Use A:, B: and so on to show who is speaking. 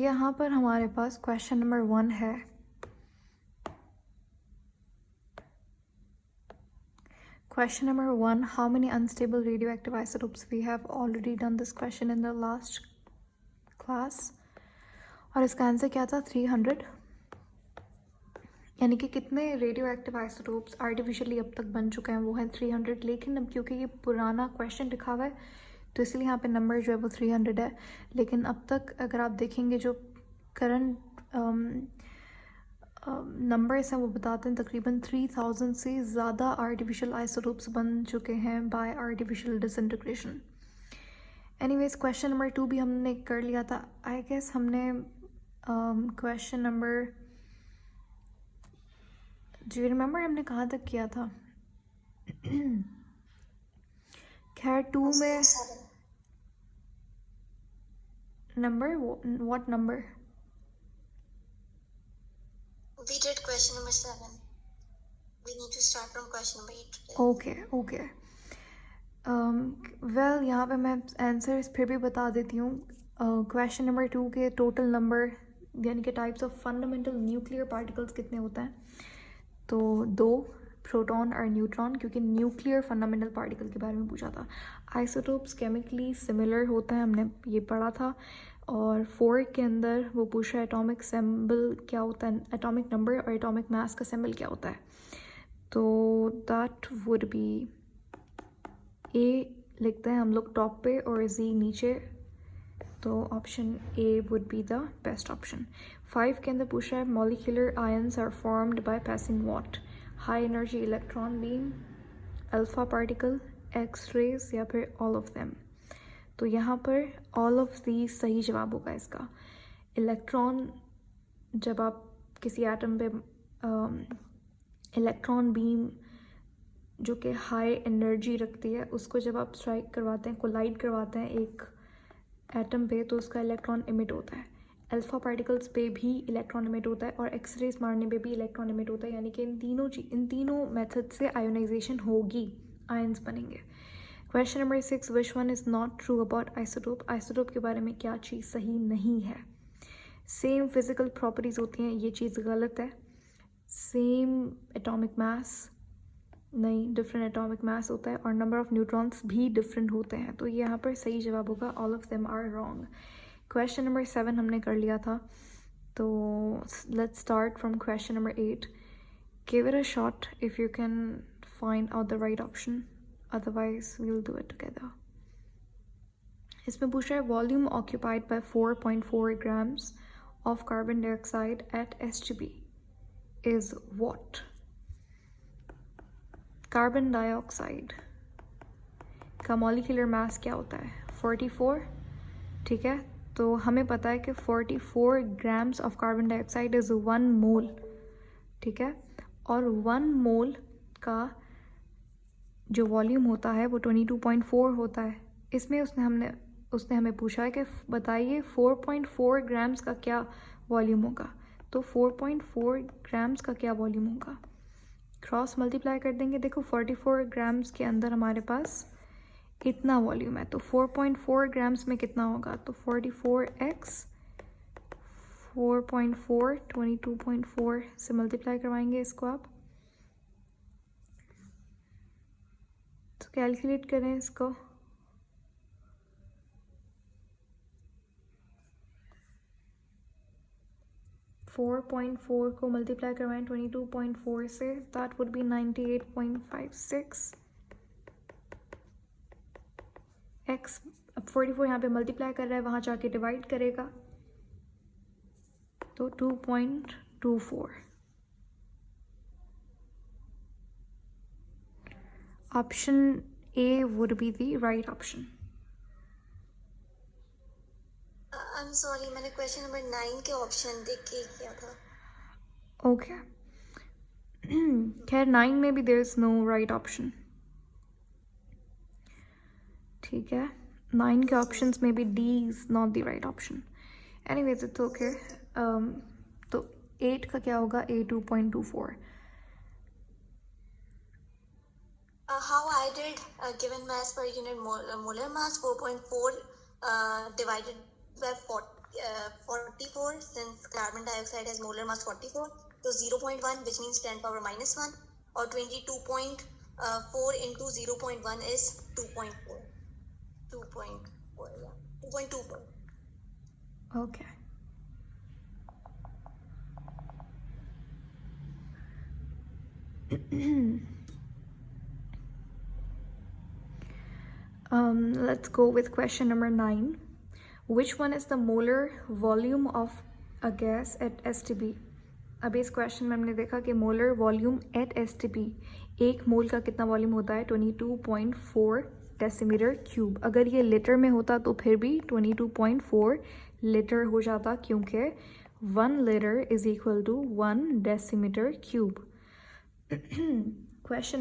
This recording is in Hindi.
A: यहाँ पर हमारे पास क्वेश्चन नंबर 1 है। Question number 1, how many unstable radioactive isotopes? We have already done this question in the last class. और इसका आंसर क्या था? 300। यानी कि कितने रेडियो एक्टिव आइसोटोप्स आर्टिफिशियली अब तक बन चुके हैं वो है 300। लेकिन अब क्योंकि ये पुराना क्वेश्चन लिखा हुआ है तो इसलिए यहाँ पे नंबर जो है वो 300 है। लेकिन अब तक अगर आप देखेंगे जो करंट नंबर्स हैं वो बताते हैं तकरीबन 3000 से ज़्यादा आर्टिफिशियल आइसोटोप्स बन चुके हैं bye artificial disintegration. Anyways question number 2 भी हमने कर लिया था। आई गेस हमने question number, do you remember हमने कहाँ तक किया था? खैर 2 में number, what number?
B: We did question number 7. We need to start from question number 8 today.
A: Okay. Well यहाँ पे मैं आंसर्स फिर भी बता देती हूँ। क्वेश्चन नंबर 2 के टोटल नंबर यानी कि types of fundamental nuclear particles कितने होते हैं? तो 2, प्रोटॉन और न्यूट्रॉन, क्योंकि न्यूक्लियर फंडामेंटल पार्टिकल के बारे में पूछा था। आइसोटोप्स केमिकली सिमिलर होते हैं, हमने ये पढ़ा था। और 4 के अंदर वो पूछ रहा है एटॉमिक सिंबल क्या होता है, एटॉमिक नंबर और एटॉमिक मास का सिंबल क्या होता है। तो दैट वुड बी ए लिखते हैं हम लोग टॉप पे और जी नीचे, तो option A would be the best option. 5 के अंदर पूछ रहा है molecular ions are formed by passing what? High energy electron beam, alpha particle, X rays या फिर ऑल ऑफ देम। तो यहाँ पर ऑल ऑफ दीज सही जवाब होगा इसका। इलेक्ट्रॉन, जब आप किसी एटम पे इलेक्ट्रॉन बीम जो कि हाई एनर्जी रखती है उसको जब आप स्ट्राइक करवाते हैं, कोलाइड करवाते हैं एक एटम पे, तो उसका इलेक्ट्रॉन इमिट होता है। अल्फा पार्टिकल्स पे भी इलेक्ट्रॉन इमिट होता है और एक्सरेज मारने पे भी इलेक्ट्रॉन इमिट होता है। यानी कि इन तीनों मेथड से आयोनाइजेशन होगी, आयंस बनेंगे। Question number 6, which one is not true about isotope? Isotope के बारे में क्या चीज़ सही नहीं है? सेम फिजिकल प्रॉपर्टीज़ होती हैं, ये चीज़ गलत है। सेम एटॉमिक मास नहीं, डिफरेंट एटॉमिक मास होता है और नंबर ऑफ न्यूट्रॉन्स भी डिफरेंट होते हैं। तो यहाँ पर सही जवाब होगा all of them are wrong. Question number 7 हमने कर लिया था, तो let's start from question number 8। Give it a shot if you can find out the right option, otherwise we will do it together. इसमें पूछ रहा है volume occupied by 4.4 grams of carbon dioxide at SGP is what? Carbon dioxide का मॉलिक्यूलर मास क्या होता है? 44। ठीक है, तो हमें पता है कि 44 grams of carbon dioxide is 1 मोल। ठीक है, और 1 मोल का जो वॉल्यूम होता है वो 22.4 होता है। इसमें उसने हमें पूछा है कि बताइए 4.4 ग्राम्स का क्या वॉल्यूम होगा। तो 4.4 ग्राम्स का क्या वॉल्यूम होगा? क्रॉस मल्टीप्लाई कर देंगे। देखो 44 ग्राम्स के अंदर हमारे पास इतना वॉल्यूम है, तो 4.4 ग्राम्स में कितना होगा? तो 44x 4.4 22.4 से मल्टीप्लाई करवाएंगे इसको आप। तो कैलकुलेट करें इसको। फोर पॉइंट फोर को मल्टीप्लाई करवाएं 22.4 से, दैट वुड बी 98.56 एक्स। अब 44 यहाँ पे मल्टीप्लाई कर रहा है, वहाँ जाके डिवाइड करेगा तो 2.24। Option A would be the right option.
B: I'm sorry, मैंने क्वेश्चन नंबर 9 के ऑप्शन देख के किया था।
A: ओके खैर 9 में भी there is no right option. ठीक है, 9 के ऑप्शंस में भी D is not the right option. Anyways it's okay. तो 8 का क्या होगा? A 2.24।
B: How I did given mass per unit molar mass 4.4 divided by 44, since carbon dioxide has molar mass 44, so 0.1, which means 10 power minus 1, or 22.4 into 0.1 is 2.4. 2.4, yeah. 2.24.
A: Okay. Let's go with question number 9. Which one is the molar volume of a gas at STP? अभी इस क्वेश्चन में हमने देखा कि मोलर वॉल्यूम एट STP, एक मोल का कितना वॉल्यूम होता है? 22.4 डेसीमीटर क्यूब. अगर ये लीटर में होता तो फिर भी 22.4 लीटर हो जाता, क्योंकि 1 litre is equal to 1 decimetre cube. Question